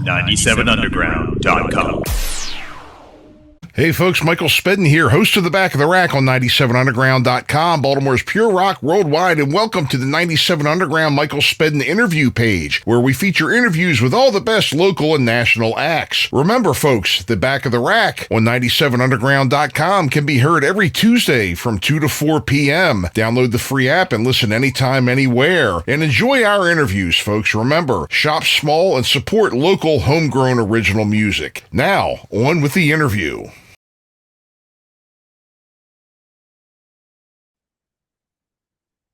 97underground.com. Hey folks, Michael Spedden here, host of The Back of the Rack on 97underground.com, Baltimore's Pure Rock Worldwide, and welcome to the 97 Underground Michael Spedden interview page, where we feature interviews with all the best local and national acts. Remember folks, The Back of the Rack on 97underground.com can be heard every Tuesday from 2 to 4 p.m. Download the free app and listen anytime, anywhere. And enjoy our interviews, folks. Remember, shop small and support local homegrown original music. Now, on with the interview.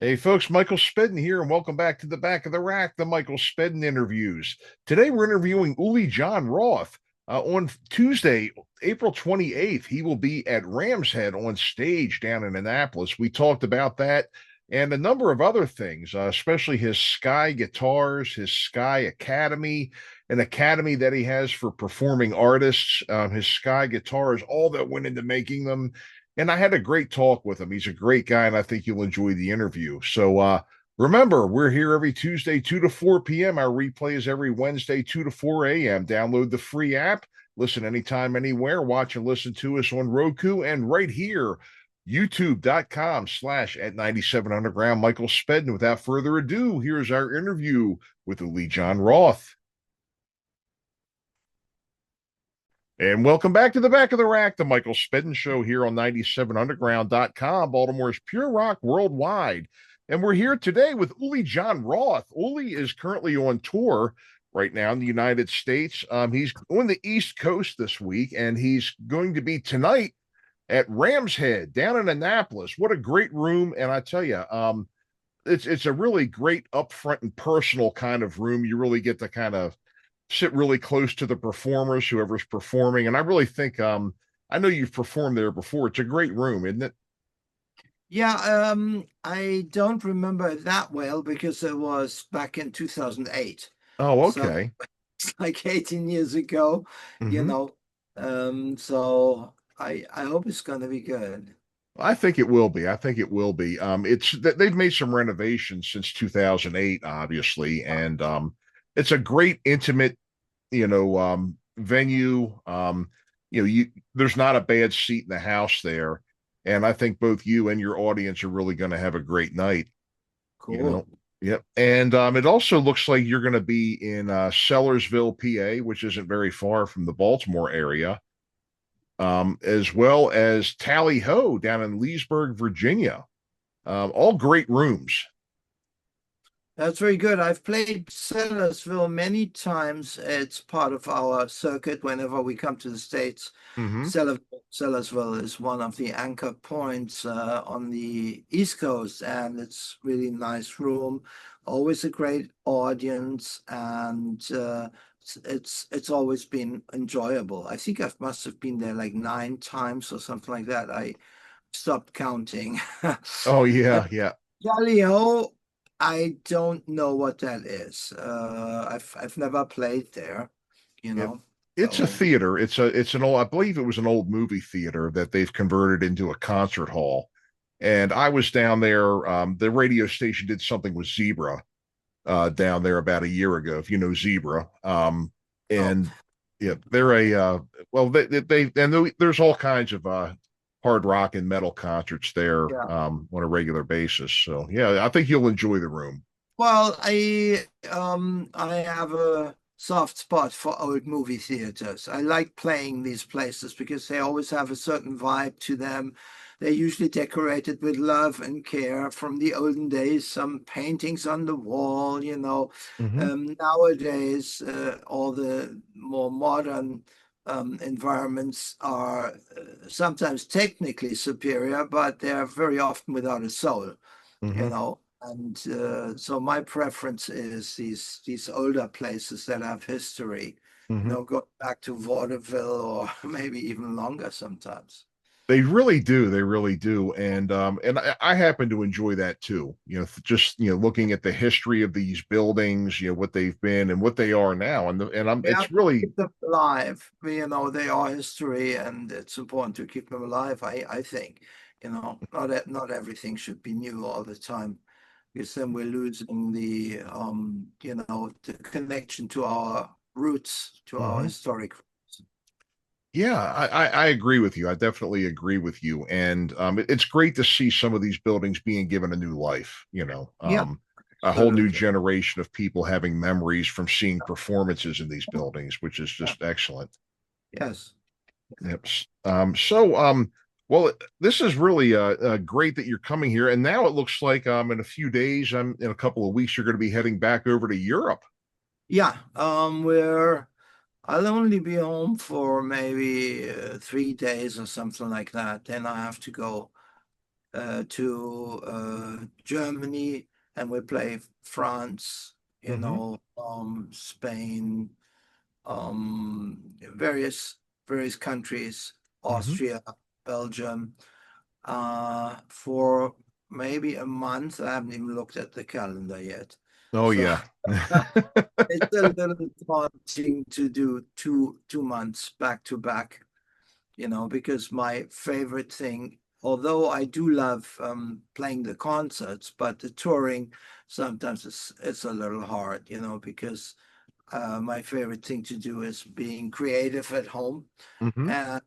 Hey folks, Michael Spedden here, and welcome back to The Back of the Rack, the Michael Spedden interviews. Today we're interviewing Uli Jon Roth. On Tuesday, April 28th, he will be at Ram's Head on stage down in Annapolis. We talked about that and a number of other things, especially his Sky Guitars, his Sky Academy, an academy that he has for performing artists, his Sky Guitars, all that went into making them. And I had a great talk with him. He's a great guy, and I think you'll enjoy the interview. So remember, we're here every Tuesday, 2 to 4 p.m. Our replay is every Wednesday, 2 to 4 a.m. Download the free app. Listen anytime, anywhere. Watch and listen to us on Roku and right here, youtube.com/@97underground. Michael Spedden. Without further ado, here's our interview with Uli Jon Roth. And welcome back to The Back of the Rack, the Michael Spedden Show here on 97underground.com, Baltimore's Pure Rock Worldwide. And we're here today with Uli Jon Roth. Uli is currently on tour right now in the United States. He's on the East Coast this week, and he's going to be tonight at Ram's Head down in Annapolis. What a great room. And I tell you, it's a really great upfront and personal kind of room. You really get to kind of sit really close to the performers, whoever's performing. And I really think, I know you've performed there before. It's a great room, isn't it? Yeah, I don't remember it that well because it was back in 2008. Oh, okay. So it's like 18 years ago, you know. So I hope it's going to be good. I think it will be. I think it will be. It's that they've made some renovations since 2008, obviously. And it's a great intimate, venue. There's not a bad seat in the house there. And I think both you and your audience are really going to have a great night. Cool. Yep. And it also looks like you're going to be in Sellersville, PA, which isn't very far from the Baltimore area, as well as Tally Ho down in Leesburg, Virginia. All great rooms. That's very good. I've played Sellersville many times. It's part of our circuit whenever we come to the States. Sellersville is one of the anchor points on the East Coast, and it's really nice room. Always a great audience, and it's always been enjoyable. I think I must have been there like 9 times or something like that. I stopped counting. Oh, yeah, yeah. Tally Ho, I don't know what that is. I've never played there, Yep. It's a theater. It's an old, I believe it was an old movie theater that they've converted into a concert hall. And I was down there. The radio station did something with Zebra down there about a year ago, if you know Zebra. Yeah, they're a there's all kinds of hard rock and metal concerts there on a regular basis. So yeah, I think you'll enjoy the room. Well, I have a soft spot for old movie theaters. I like playing these places because they always have a certain vibe to them. They're usually decorated with love and care from the olden days, some paintings on the wall, Nowadays, all the more modern environments are sometimes technically superior, but they're very often without a soul, And so my preference is these older places that have history, go back to vaudeville or maybe even longer sometimes. They really do. They really do. And I happen to enjoy that too. Just looking at the history of these buildings, what they've been and what they are now. It's really keep them alive. They are history, and it's important to keep them alive. I think, not everything should be new all the time, because then we're losing the the connection to our roots, to our historic roots. Yeah, I agree with you. I definitely agree with you. And it's great to see some of these buildings being given a new life, Yeah, a whole new absolutely. generation of people having memories from seeing performances in these buildings, which is Yeah. just excellent. Yes. Yep. Well, this is really great that you're coming here. And now it looks like in a few days, in a couple of weeks, you're going to be heading back over to Europe. Yeah. Where I'll only be home for maybe 3 days or something like that. Then I have to go to Germany, and we play France, Hmm. Spain, various countries, Hmm. Austria, Belgium, for maybe a month. I haven't even looked at the calendar yet. Oh So yeah. it's a little daunting to do two months back to back, because my favorite thing, although I do love playing the concerts, but the touring sometimes it's a little hard, because my favorite thing to do is being creative at home, Hmm. and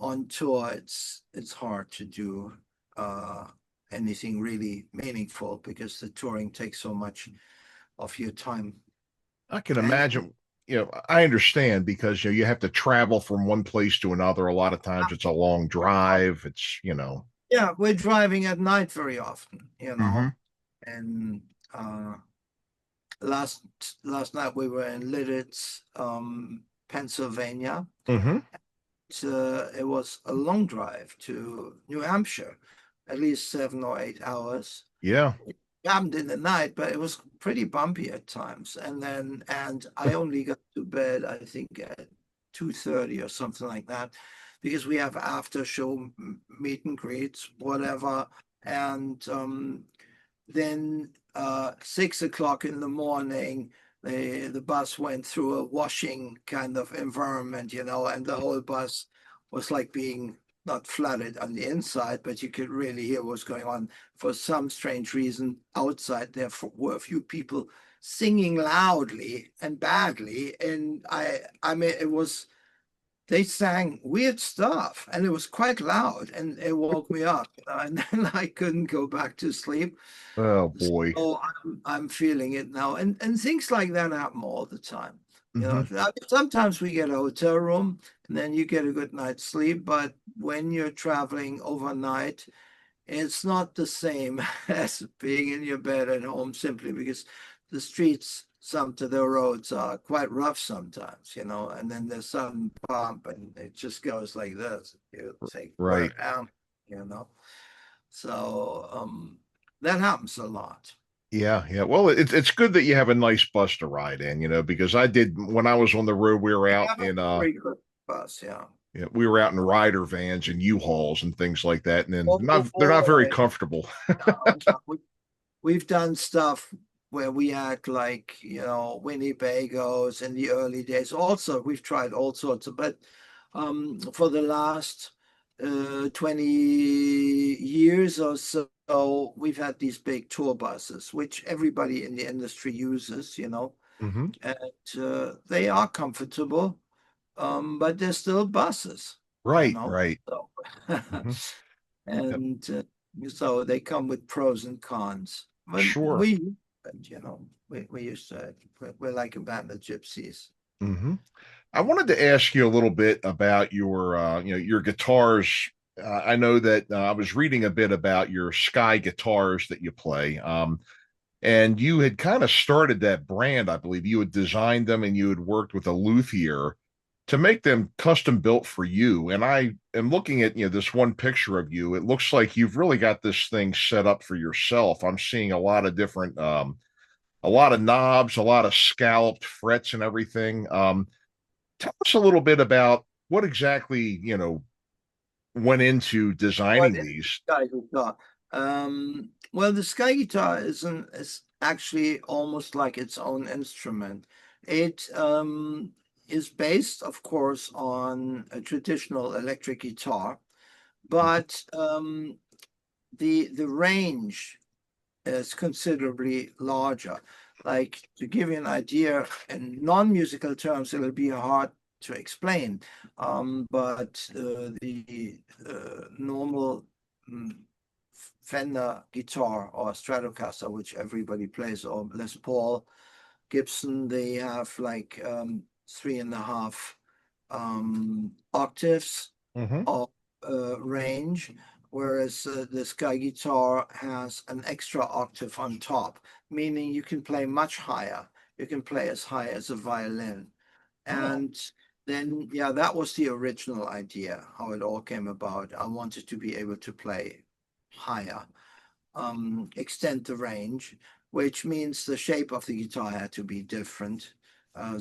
on tour it's hard to do uh, anything really meaningful because the touring takes so much of your time. I can And imagine, I understand because, you have to travel from one place to another. A lot of times it's a long drive. yeah, we're driving at night very often, Hmm. and last last night we were in Lidditz, Pennsylvania. Hmm. It was a long drive to New Hampshire, at least 7 or 8 hours. Yeah. It happened in the night, but it was pretty bumpy at times. And I only got to bed, I think, at 2:30 or something like that, because we have after show meet and greets, whatever. And then 6 o'clock in the morning, the bus went through a washing kind of environment, and the whole bus was like being not flooded on the inside, but you could really hear what's going on. For some strange reason, outside there were a few people singing loudly and badly, and I mean, they sang weird stuff, and it was quite loud, and it woke me up, and then I couldn't go back to sleep. Oh boy. So I'm feeling it now, and things like that happen all the time. Hmm. Sometimes we get a hotel room and then you get a good night's sleep, but when you're traveling overnight, it's not the same as being in your bed at home, simply because the streets, some to the roads are quite rough sometimes, and then there's some bump and it just goes like this. You think, where Right. am I? So that happens a lot. Yeah, yeah. Well, it's good that you have a nice bus to ride in, because I did when I was on the road. We were We out have a in very good bus, yeah. we were out in rider vans and U-Hauls and things like that, and then Oh they're not very boy. comfortable. No, no. We've done stuff where we act like, Winnebagos in the early days. Also, we've tried all sorts of, but for the last 20 years or so, we've had these big tour buses, which everybody in the industry uses, Hmm. and they are comfortable, but they're still buses, you Right, know. right. So, Hmm. Yep. and so they come with pros and cons. But Sure. we used to, we're like a band of gypsies. Hmm. I wanted to ask you a little bit about your guitars. I know that I was reading a bit about your Sky guitars that you play. And you had kind of started that brand, I believe. You had designed them and you had worked with a luthier to make them custom built for you. And I am looking at, this one picture of you. It looks like you've really got this thing set up for yourself. I'm seeing a lot of different a lot of knobs, a lot of scalloped frets and everything. Tell us a little bit about what exactly, went into What designing is these. Sky guitar? Well, the Sky guitar is actually almost like its own instrument. It is based, of course, on a traditional electric guitar, but the range is considerably larger. Like, to give you an idea, in non-musical terms, it'll be hard to explain. But the normal mm, Fender guitar or Stratocaster, which everybody plays, or Les Paul, Gibson, they have like 3.5 octaves Hmm. of range, whereas the Sky guitar has an extra octave on top, meaning you can play much higher. You can play as high as a violin. Oh. And then, yeah, that was the original idea, how it all came about. I wanted to be able to play higher, extend the range, which means the shape of the guitar had to be different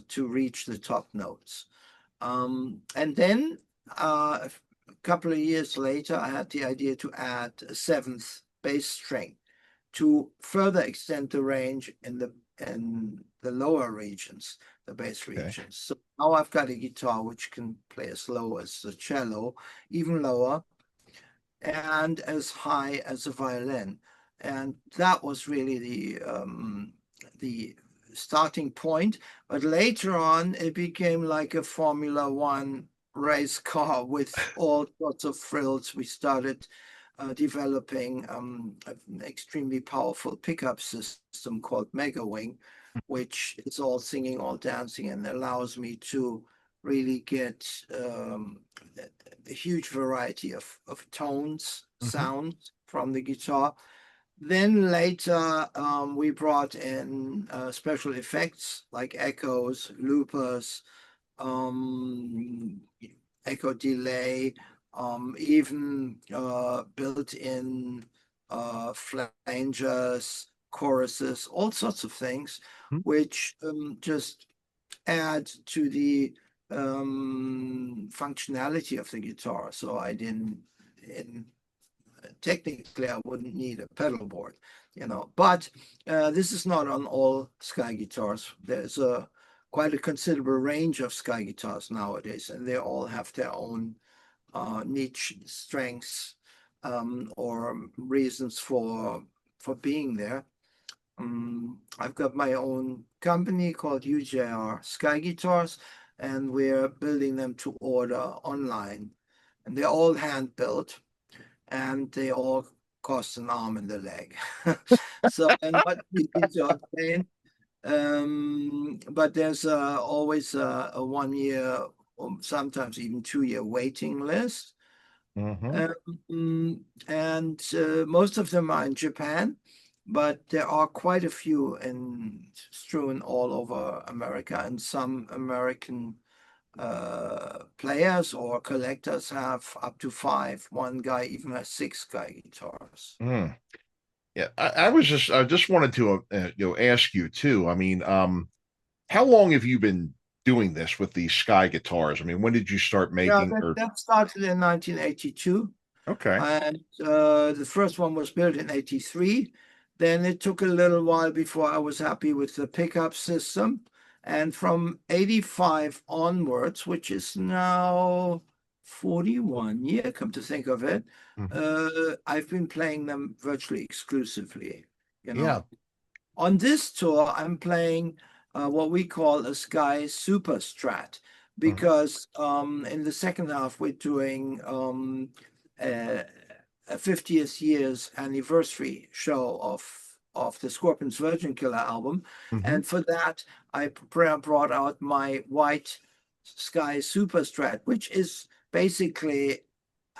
to reach the top notes. And then a couple of years later, I had the idea to add a seventh bass string to further extend the range in the lower regions, the bass Okay. regions. So now I've got a guitar which can play as low as the cello, even lower, and as high as a violin. And that was really the starting point. But later on, it became like a Formula One race car with all sorts of frills. We started developing an extremely powerful pickup system called Mega Wing, which is all singing, all dancing, and allows me to really get a huge variety of tones, Hmm. sound from the guitar. Then later, we brought in special effects like echoes, loopers, um, echo delay, even built-in flangers, choruses, all sorts of things, which just add to the functionality of the guitar. So I didn't, in, technically, I wouldn't need a pedal board, But this is not on all Sky guitars. There's a quite a considerable range of Sky guitars nowadays, and they all have their own niche strengths or reasons for being there. I've got my own company called UJR Sky Guitars, and we're building them to order online. And they're all hand built, and they all cost an arm and a leg. So, and what we need to obtain, but there's always a 1 year, or sometimes even 2 year waiting list. Hmm. And most of them are in Japan, but there are quite a few strewn all over America, and some American players or collectors have up to five. One guy even has six Sky guitars. Mm. Yeah, I just wanted to ask you too. I mean, how long have you been doing this with these Sky guitars? I mean, when did you start Yeah, making or that started in 1982. okay. And the first one was built in 83. Then it took a little while before I was happy with the pickup system. And from 85 onwards, which is now 41 year, come to think of it, Mhm. I've been playing them virtually exclusively. You Yeah. know, on this tour, I'm playing what we call a Sky Super Strat, Mhm. because in the second half we're doing uh, a 50th years anniversary show of the Scorpions Virgin Killer album, Mhm. and for that I brought out my white Sky Super Strat, which is basically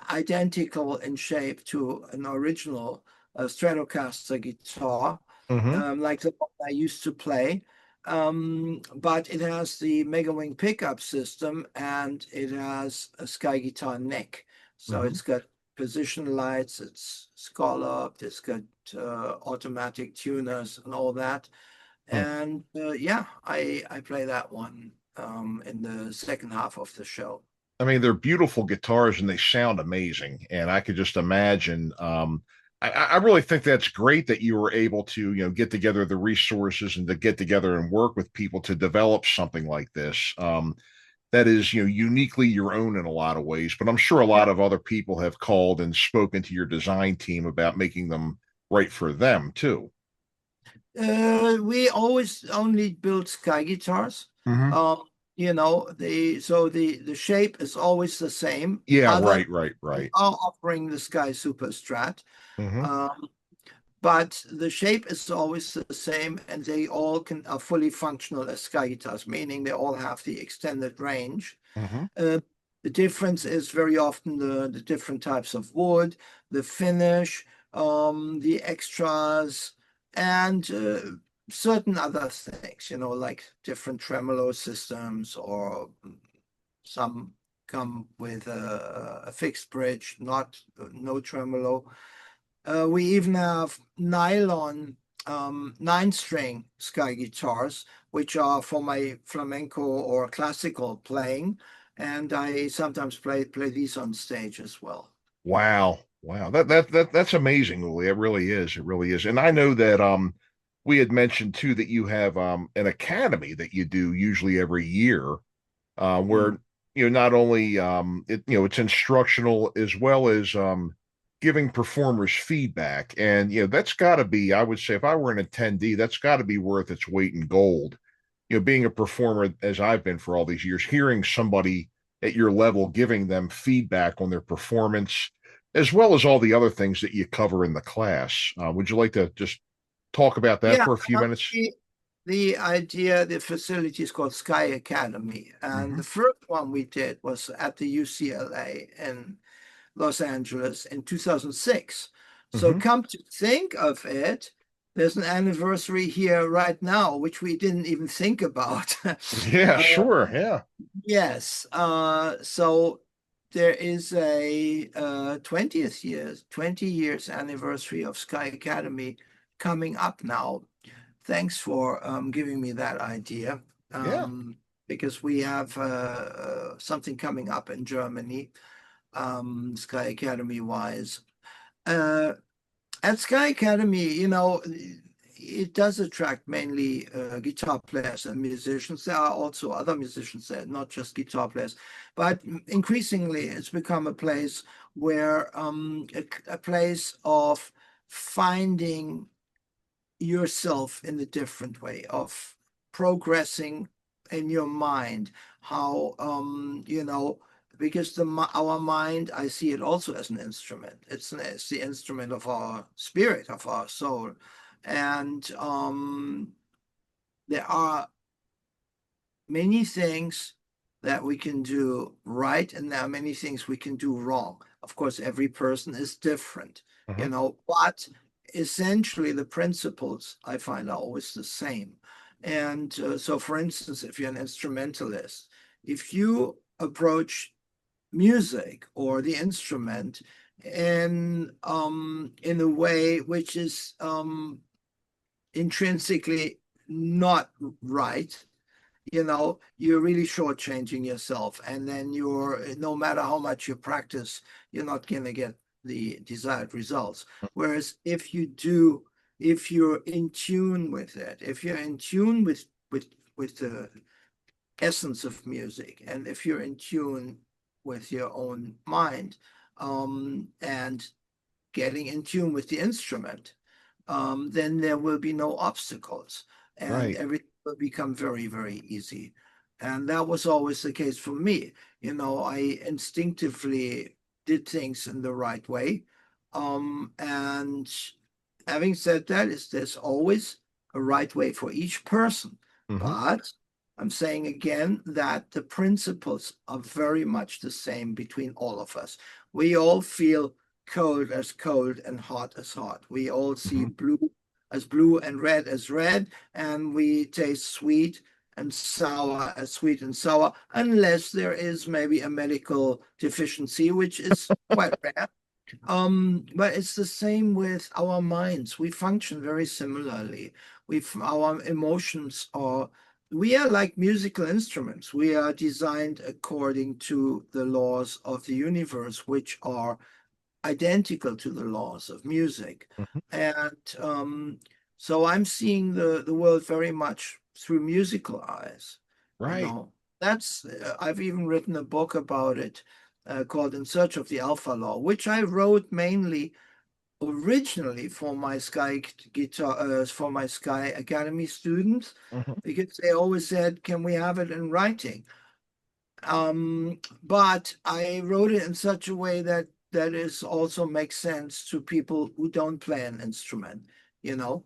identical in shape to an original Stratocaster guitar, Mhm. like the one I used to play. But it has the Mega Wing pickup system, and it has a Sky guitar neck. So Mhm. it's got position lights, it's scalloped, it's got automatic tuners and all that. Mm. And yeah, I play that one in the second half of the show. I mean, they're beautiful guitars and they sound amazing. And I could just imagine. I really think that's great that you were able to, get together the resources and to get together and work with people to develop something like this. That is, uniquely your own in a lot of ways. But I'm sure a lot Yeah. of other people have called and spoken to your design team about making them right for them too. We always only build sky guitars. Hmm. Um, the shape is always the same. Yeah, Other right. are offering the Sky Super Strat. Hmm. Um, but the shape is always the same, and they all are fully functional as sky guitars, meaning they all have the extended range. Hmm. Uh, the difference is very often the different types of wood, the finish, the extras, and certain other things, like different tremolo systems, or some come with a fixed bridge, no tremolo. We even have nylon 9-string sky guitars, which are for my flamenco or classical playing, and I sometimes play these on stage as well. Wow. That's amazing, Uli. It really is. It really is. And I know that we had mentioned too that you have an academy that you do usually every year, Mm. where not only it's instructional as well as giving performers feedback. And that's got to be, I would say, if I were an attendee, that's got to be worth its weight in gold. Being a performer as I've been for all these years, hearing somebody at your level giving them feedback on their performance, as well as all the other things that you cover in the class. Would you like to just talk about that Yeah, for a few minutes? the facility is called Sky Academy, and Hmm. the first one we did was at the UCLA in Los Angeles in 2006. So Hmm. come to think of it, there's an anniversary here right now, which we didn't even think about. Yeah, Uh, sure. Yeah. yes. So there is a 20 years anniversary of Sky Academy coming up now. Thanks for giving me that idea. Yeah. Because we have something coming up in Germany, Sky Academy wise. Uh, at Sky Academy, it does attract mainly guitar players and musicians. There are also other musicians there, not just guitar players. But increasingly, it's become a place where a place of finding yourself in a different way, of progressing in your mind, how because our mind, I see it also as an instrument. It's the instrument of our spirit, of our soul. And there are many things that we can do right, and there are many things we can do wrong. Of course, every person is different, Hmm. but essentially the principles I find are always the same. And so, for instance, if you're an instrumentalist, if you approach music or the instrument in a way which is intrinsically not right, you're really shortchanging yourself. And then no matter how much you practice, you're not going to get the desired results. Whereas if you're in tune with it, if you're in tune with the essence of music, and if you're in tune with your own mind, and getting in tune with the instrument, then there will be no obstacles, and Right. everything will become very, very easy. And that was always the case for me. I instinctively did things in the right way. And having said that, there's always a right way for each person. Hmm. But I'm saying again that the principles are very much the same between all of us. We all feel cold as cold and hot as hot. We all see Hmm. blue as blue and red as red, and we taste sweet and sour as sweet and sour, unless there is maybe a medical deficiency, which is quite rare. But it's the same with our minds. We function very similarly. Our emotions we are like musical instruments. We are designed according to the laws of the universe, which are identical to the laws of music. Hmm. And so I'm seeing the world very much through musical eyes. You Right. know, I've even written a book about it, called In Search of the Alpha Law, which I wrote mainly originally for my Sky guitar, for my Sky Academy students, Mhm. because they always said, "Can we have it in writing?" But I wrote it in such a way that is also makes sense to people who don't play an instrument, you know.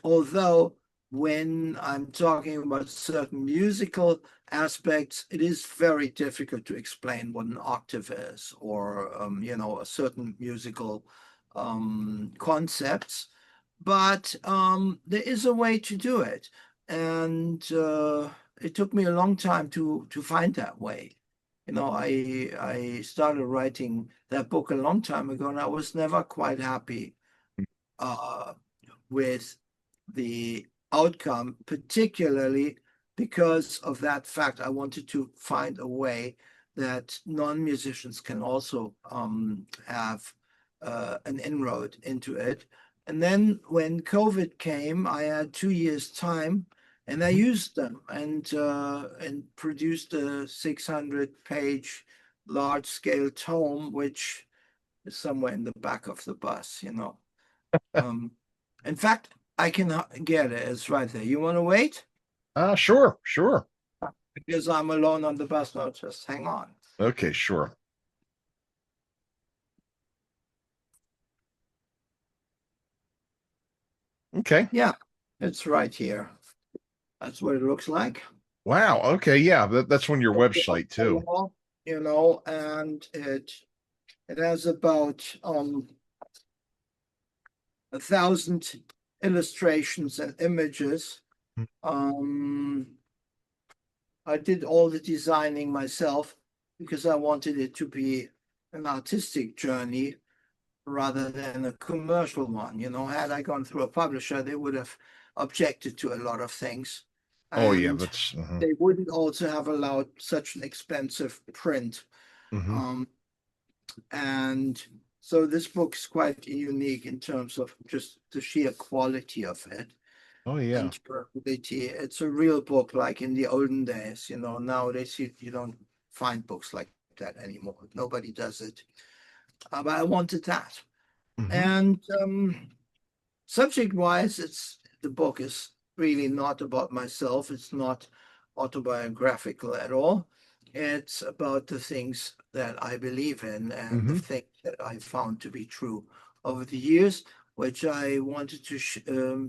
Although when I'm talking about certain musical aspects, it is very difficult to explain what an octave is or a certain musical concepts. But there is a way to do it, and it took me a long time to find that way. I started writing that book a long time ago, and I was never quite happy uh, with the outcome, particularly because of that fact. I wanted to find a way that non-musicians can also have an inroad into it. And then when COVID came, I had 2 years' time, and I Mhm. used them and produced a 600-page large-scale tome, which is somewhere in the back of the bus. Um, in fact, I can get it. It's right there. You want to wait? Sure, sure. Because I'm alone on the bus now. Just hang on. Okay, sure. Okay. Yeah, it's right here. That's what it looks like. Wow. Okay. Yeah. That's on your website too. And it has about 1,000 illustrations and images. Um, I did all the designing myself because I wanted it to be an artistic journey rather than a commercial one. Had I gone through a publisher, they would have objected to a lot of things. Oh yeah, And that's they wouldn't also have allowed such an expensive print. hmm. Um, and so this book is quite unique in terms of just the sheer quality of it Oh yeah. and durability. It's a real book like in the olden days. Nowadays you don't find books like that anymore. Nobody does it. But I wanted that. Hmm. And subject wise, it's the book is really not about myself. It's not autobiographical at all. It's about the things that I believe in and the Hmm. things that I found to be true over the years, which I wanted to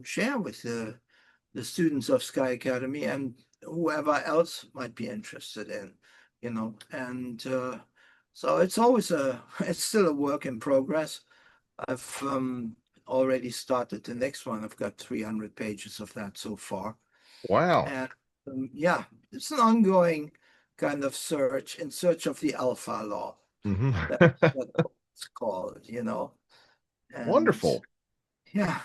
share with the students of Sky Academy and whoever else might be interested in. And so it's always it's still a work in progress. I've already started the next one. I've got 300 pages of that so far. Wow. And yeah, it's an ongoing kind of search in search of the alpha law. Hmm. That's what it's called. And Wonderful. yeah,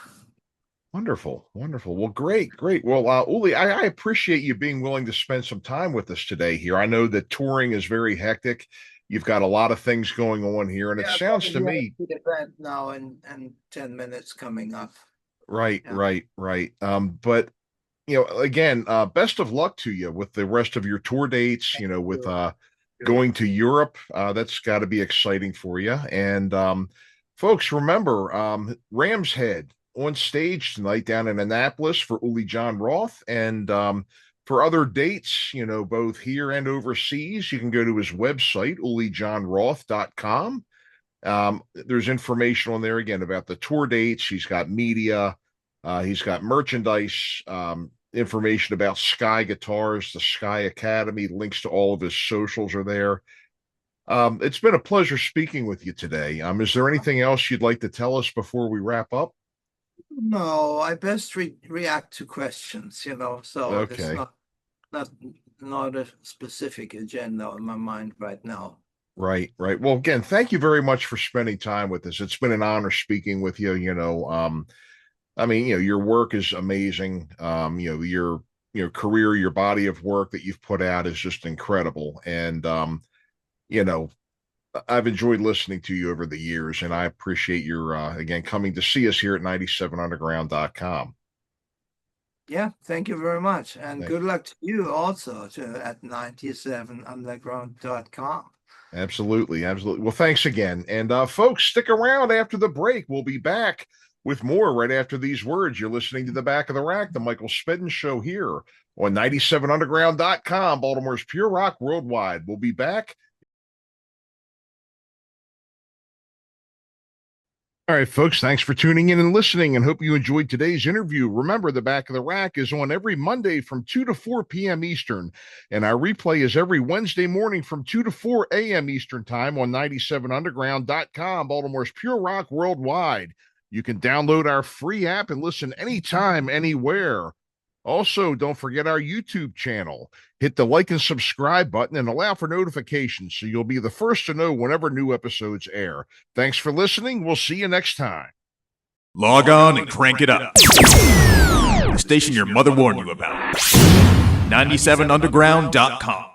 Wonderful. Wonderful. Well, great, great. Well, Uli, I appreciate you being willing to spend some time with us today here. I know that touring is very hectic. You've got a lot of things going on here, and it yeah, I've got sounds a to me VIP event now and 10 minutes coming up. right, Yeah. right, right. But again, best of luck to you with the rest of your tour dates, Thank with you. going to Europe. That's got to be exciting for you. And folks, remember Ram's Head on stage tonight down in Annapolis for Uli Jon Roth. And for other dates, both here and overseas, you can go to his website, ulijonroth.com. There's information on there again about the tour dates. He's got media, he's got merchandise, information about Sky Guitars, the Sky Academy. Links to all of his socials are there. It's been a pleasure speaking with you today. Is there anything else you'd like to tell us before we wrap up? No, I best react to questions. So there's Okay. not not a specific agenda on my mind right now. Right, right. Well, again, thank you very much for spending time with us. It's been an honor speaking with you. I mean, your work is amazing. Your career, your body of work that you've put out is just incredible. And you know, I've enjoyed listening to you over the years, and I appreciate your again coming to see us here at 97underground.com. Yeah, thank you very much. And Thank good luck to you also at 97underground.com. Absolutely. Absolutely. Well, thanks again. And folks, stick around after the break. We'll be back with more right after these words. You're listening to The Back of the Rack, the Michael Spedden Show here on 97underground.com, Baltimore's Pure Rock Worldwide. We'll be back. All right, folks, thanks for tuning in and listening, and hope you enjoyed today's interview. Remember, The Back of the Rack is on every Monday from 2 to 4 p.m. Eastern, and our replay is every Wednesday morning from 2 to 4 a.m. Eastern Time on 97underground.com, Baltimore's Pure Rock Worldwide. You can download our free app and listen anytime, anywhere. Also, don't forget our YouTube channel. Hit the like and subscribe button and allow for notifications so you'll be the first to know whenever new episodes air. Thanks for listening. We'll see you next time. Log on and crank it up. The station your mother warned you about. 97underground.com.